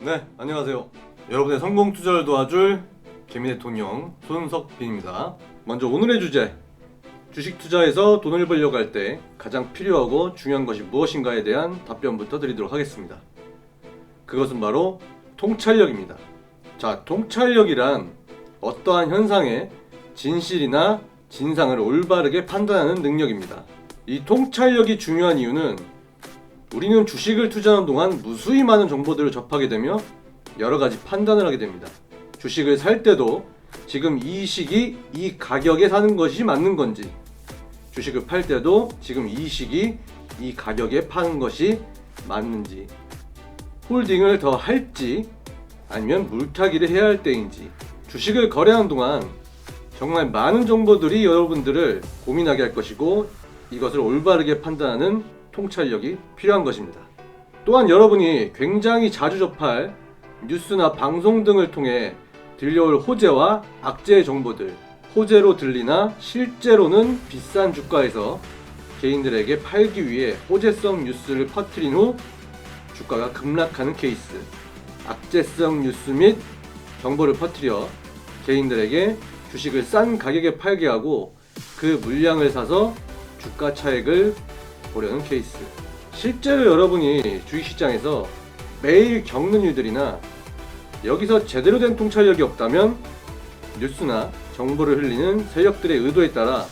네, 안녕하세요. 여러분의 성공 투자를 도와줄 개미네 돈형 손석빈입니다. 먼저 오늘의 주제, 주식 투자에서 돈을 벌려고 할 때 가장 필요하고 중요한 것이 무엇인가에 대한 답변부터 드리도록 하겠습니다. 그것은 바로 통찰력입니다. 자, 통찰력이란 어떠한 현상의 진실이나 진상을 올바르게 판단하는 능력입니다. 이 통찰력이 중요한 이유는 우리는 주식을 투자하는 동안 무수히 많은 정보들을 접하게 되며 여러가지 판단을 하게 됩니다. 주식을 살 때도 지금 이 시기 이 가격에 사는 것이 맞는 건지, 주식을 팔 때도 지금 이 시기 이 가격에 파는 것이 맞는지, 홀딩을 더 할지 아니면 물타기를 해야 할 때인지, 주식을 거래하는 동안 정말 많은 정보들이 여러분들을 고민하게 할 것이고 이것을 올바르게 판단하는 통찰력이 필요한 것입니다. 또한 여러분이 굉장히 자주 접할 뉴스나 방송 등을 통해 들려올 호재와 악재의 정보들, 호재로 들리나 실제로는 비싼 주가에서 개인들에게 팔기 위해 호재성 뉴스를 퍼뜨린 후 주가가 급락하는 케이스, 악재성 뉴스 및 정보를 퍼뜨려 개인들에게 주식을 싼 가격에 팔게 하고 그 물량을 사서 주가 차익을 보려는 케이스. 실제로 여러분이 주식시장에서 매일 겪는 일들이나 여기서 제대로 된 통찰력이 없다면 뉴스나 정보를 흘리는 세력들의 의도에 따라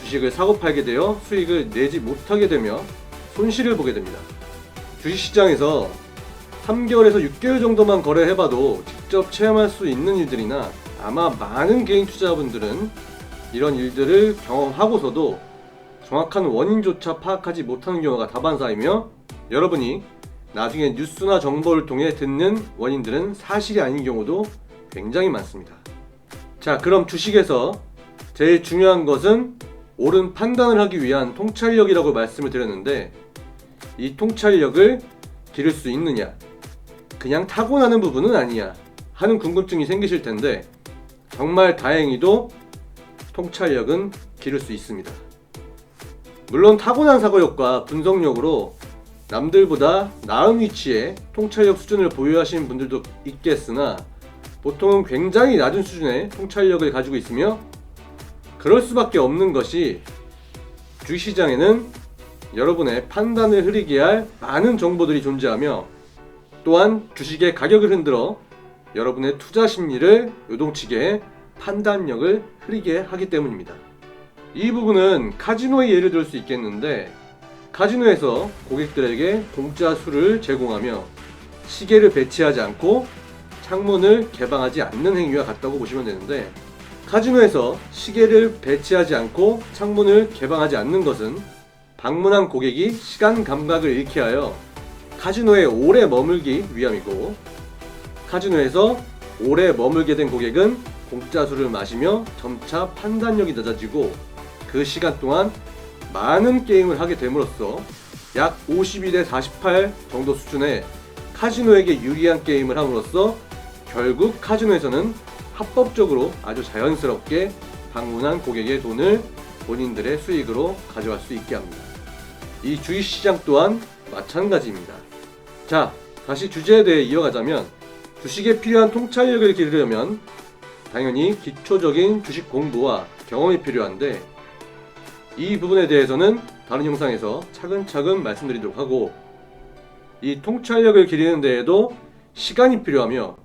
주식을 사고 팔게 되어 수익을 내지 못하게 되며 손실을 보게 됩니다. 주식시장에서 3개월에서 6개월 정도만 거래해봐도 직접 체험할 수 있는 일들이나 아마 많은 개인 투자자분들은 이런 일들을 경험하고서도 정확한 원인조차 파악하지 못하는 경우가 다반사이며 여러분이 나중에 뉴스나 정보를 통해 듣는 원인들은 사실이 아닌 경우도 굉장히 많습니다. 자, 그럼 주식에서 제일 중요한 것은 옳은 판단을 하기 위한 통찰력이라고 말씀을 드렸는데, 이 통찰력을 기를 수 있느냐, 그냥 타고나는 부분은 아니야 하는 궁금증이 생기실 텐데 정말 다행히도 통찰력은 기를 수 있습니다. 물론 타고난 사고력과 분석력으로 남들보다 나은 위치에 통찰력 수준을 보유하시는 분들도 있겠으나 보통은 굉장히 낮은 수준의 통찰력을 가지고 있으며 그럴 수밖에 없는 것이 주식시장에는 여러분의 판단을 흐리게 할 많은 정보들이 존재하며 또한 주식의 가격을 흔들어 여러분의 투자 심리를 요동치게 해 판단력을 흐리게 하기 때문입니다. 이 부분은 카지노의 예를 들 수 있겠는데, 카지노에서 고객들에게 공짜 술을 제공하며 시계를 배치하지 않고 창문을 개방하지 않는 행위와 같다고 보시면 되는데, 카지노에서 시계를 배치하지 않고 창문을 개방하지 않는 것은 방문한 고객이 시간 감각을 잃게 하여 카지노에 오래 머물기 위함이고, 카지노에서 오래 머물게 된 고객은 공짜 술을 마시며 점차 판단력이 낮아지고 그 시간 동안 많은 게임을 하게 됨으로써 약 52대 48 정도 수준의 카지노에게 유리한 게임을 함으로써 결국 카지노에서는 합법적으로 아주 자연스럽게 방문한 고객의 돈을 본인들의 수익으로 가져갈 수 있게 합니다. 이 주식시장 또한 마찬가지입니다. 자, 다시 주제에 대해 이어가자면 주식에 필요한 통찰력을 기르려면 당연히 기초적인 주식 공부와 경험이 필요한데 이 부분에 대해서는 다른 영상에서 차근차근 말씀드리도록 하고, 이 통찰력을 기르는 데에도 시간이 필요하며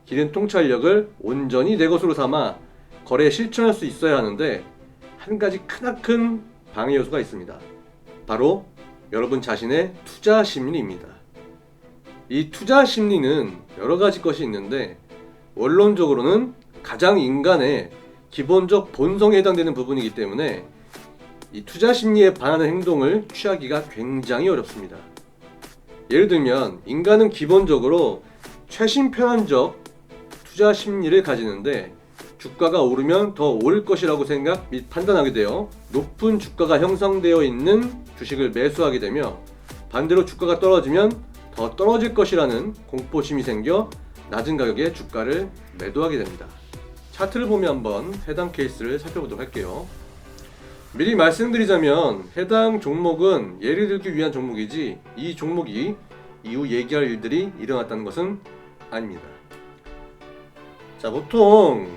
기른 통찰력을 온전히 내 것으로 삼아 거래에 실천할 수 있어야 하는데 한 가지 크나큰 방해 요소가 있습니다. 바로 여러분 자신의 투자 심리입니다. 이 투자 심리는 여러 가지 것이 있는데 원론적으로는 가장 인간의 기본적 본성에 해당되는 부분이기 때문에 이 투자 심리에 반하는 행동을 취하기가 굉장히 어렵습니다. 예를 들면 인간은 기본적으로 최신 편한적 투자 심리를 가지는데 주가가 오르면 더 오를 것이라고 생각 및 판단하게 되어 높은 주가가 형성되어 있는 주식을 매수하게 되며 반대로 주가가 떨어지면 더 떨어질 것이라는 공포심이 생겨 낮은 가격에 주가를 매도하게 됩니다. 차트를 보면 한번 해당 케이스를 살펴보도록 할게요. 미리 말씀드리자면 해당 종목은 예를 들기 위한 종목이지 이 종목이 이후 얘기할 일들이 일어났다는 것은 아닙니다. 자, 보통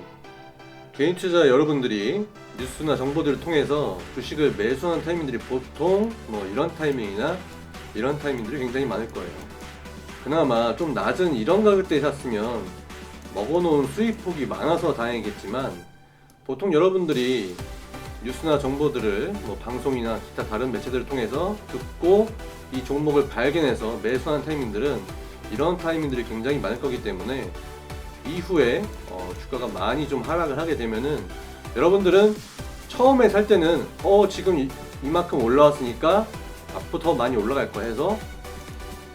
개인 투자 여러분들이 뉴스나 정보들을 통해서 주식을 매수하는 타이밍들이 보통 뭐 이런 타이밍이나 이런 타이밍들이 굉장히 많을 거예요. 그나마 좀 낮은 이런 가격대에 샀으면 먹어놓은 수익폭이 많아서 다행이겠지만, 보통 여러분들이 뉴스나 정보들을 뭐 방송이나 기타 다른 매체들을 통해서 듣고 이 종목을 발견해서 매수하는 타이밍들은 이런 타이밍들이 굉장히 많을 거기 때문에 이후에 주가가 많이 좀 하락을 하게 되면은 여러분들은 처음에 살 때는 지금 이만큼 올라왔으니까 앞으로 더 많이 올라갈 거야 해서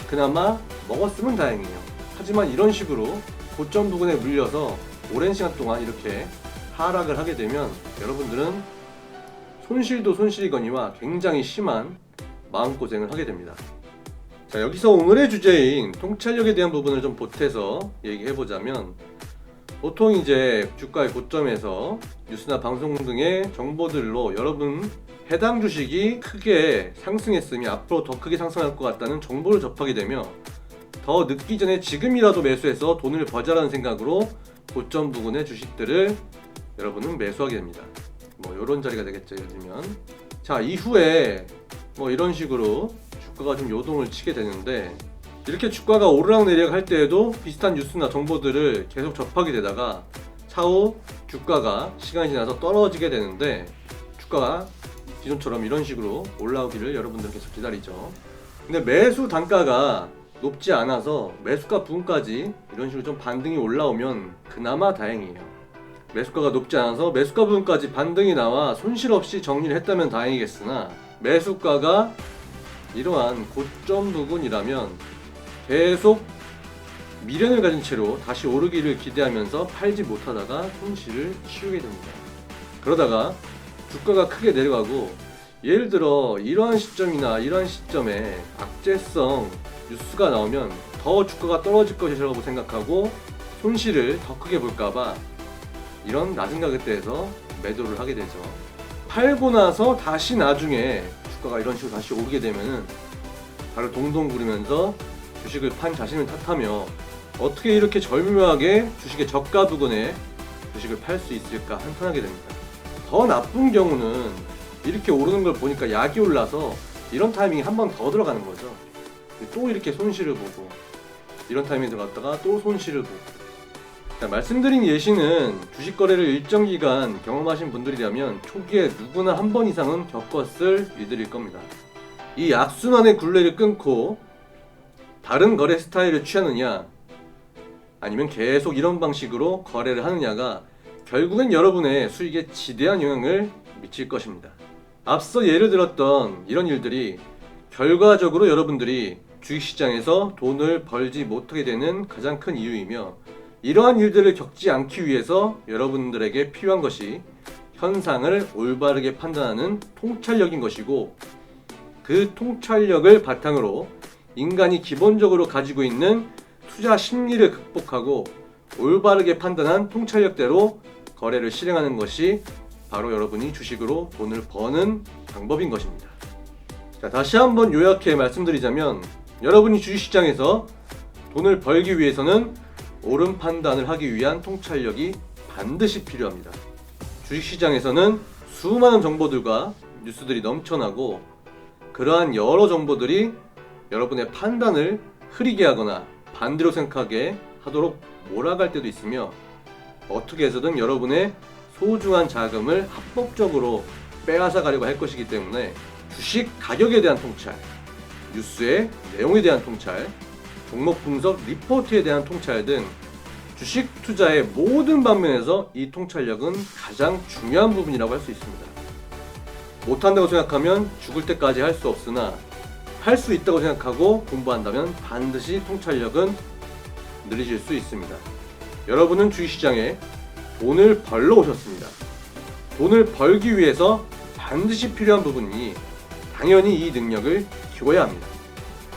그나마 먹었으면 다행이에요. 하지만 이런 식으로 고점 부근에 물려서 오랜 시간 동안 이렇게 하락을 하게 되면 여러분들은 손실도 손실이거니와 굉장히 심한 마음고생을 하게 됩니다. 자, 여기서 오늘의 주제인 통찰력에 대한 부분을 좀 보태서 얘기해보자면, 보통 이제 주가의 고점에서 뉴스나 방송 등의 정보들로 여러분 해당 주식이 크게 상승했으며 앞으로 더 크게 상승할 것 같다는 정보를 접하게 되며 더 늦기 전에 지금이라도 매수해서 돈을 벌자라는 생각으로 고점 부근의 주식들을 여러분은 매수하게 됩니다. 뭐 이런 자리가 되겠죠, 예를 들면. 자, 이후에 뭐 이런 식으로 주가가 좀 요동을 치게 되는데, 이렇게 주가가 오르락내리락 할 때에도 비슷한 뉴스나 정보들을 계속 접하게 되다가 차후 주가가 시간이 지나서 떨어지게 되는데, 주가가 기존처럼 이런 식으로 올라오기를 여러분들은 계속 기다리죠. 근데 매수 단가가 높지 않아서 매수가 부분까지 이런 식으로 좀 반등이 올라오면 그나마 다행이에요. 매수가가 높지 않아서 매수가 부분까지 반등이 나와 손실 없이 정리를 했다면 다행이겠으나, 매수가가 이러한 고점 부분이라면 계속 미련을 가진 채로 다시 오르기를 기대하면서 팔지 못하다가 손실을 키우게 됩니다. 그러다가 주가가 크게 내려가고, 예를 들어 이러한 시점이나 이러한 시점에 악재성 뉴스가 나오면 더 주가가 떨어질 것이라고 생각하고 손실을 더 크게 볼까봐 이런 낮은 가격대에서 매도를 하게 되죠. 팔고 나서 다시 나중에 주가가 이런 식으로 다시 오르게 되면은 바로 동동 구르면서 주식을 판 자신을 탓하며 어떻게 이렇게 절묘하게 주식의 저가 부근에 주식을 팔 수 있을까 한탄하게 됩니다. 더 나쁜 경우는 이렇게 오르는 걸 보니까 약이 올라서 이런 타이밍에 한 번 더 들어가는 거죠. 또 이렇게 손실을 보고, 이런 타이밍에 들어갔다가 또 손실을 보고. 자, 말씀드린 예시는 주식 거래를 일정 기간 경험하신 분들이라면 초기에 누구나 한 번 이상은 겪었을 일들일 겁니다. 이 악순환의 굴레를 끊고 다른 거래 스타일을 취하느냐, 아니면 계속 이런 방식으로 거래를 하느냐가 결국엔 여러분의 수익에 지대한 영향을 미칠 것입니다. 앞서 예를 들었던 이런 일들이 결과적으로 여러분들이 주식시장에서 돈을 벌지 못하게 되는 가장 큰 이유이며, 이러한 일들을 겪지 않기 위해서 여러분들에게 필요한 것이 현상을 올바르게 판단하는 통찰력인 것이고, 그 통찰력을 바탕으로 인간이 기본적으로 가지고 있는 투자 심리를 극복하고 올바르게 판단한 통찰력대로 거래를 실행하는 것이 바로 여러분이 주식으로 돈을 버는 방법인 것입니다. 자, 다시 한번 요약해 말씀드리자면, 여러분이 주식시장에서 돈을 벌기 위해서는 옳은 판단을 하기 위한 통찰력이 반드시 필요합니다. 주식시장에서는 수많은 정보들과 뉴스들이 넘쳐나고, 그러한 여러 정보들이 여러분의 판단을 흐리게 하거나 반대로 생각하게 하도록 몰아갈 때도 있으며, 어떻게 해서든 여러분의 소중한 자금을 합법적으로 빼앗아 가려고 할 것이기 때문에 주식 가격에 대한 통찰, 뉴스의 내용에 대한 통찰, 종목 분석 리포트에 대한 통찰 등 주식 투자의 모든 방면에서 이 통찰력은 가장 중요한 부분이라고 할 수 있습니다. 못한다고 생각하면 죽을 때까지 할 수 없으나, 할 수 있다고 생각하고 공부한다면 반드시 통찰력은 늘리실 수 있습니다. 여러분은 주식시장에 돈을 벌러 오셨습니다. 돈을 벌기 위해서 반드시 필요한 부분이니 당연히 이 능력을 키워야 합니다.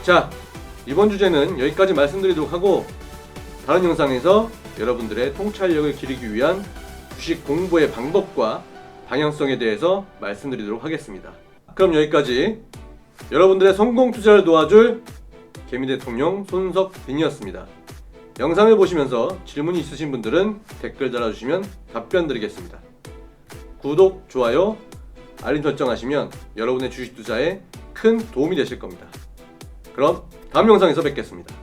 자, 이번 주제는 여기까지 말씀드리도록 하고, 다른 영상에서 여러분들의 통찰력을 기르기 위한 주식 공부의 방법과 방향성에 대해서 말씀드리도록 하겠습니다. 그럼 여기까지 여러분들의 성공 투자를 도와줄 개미대통령 손석빈이었습니다. 영상을 보시면서 질문이 있으신 분들은 댓글 달아주시면 답변 드리겠습니다. 구독, 좋아요, 알림 설정하시면 여러분의 주식 투자에 큰 도움이 되실 겁니다. 그럼 다음 영상에서 뵙겠습니다.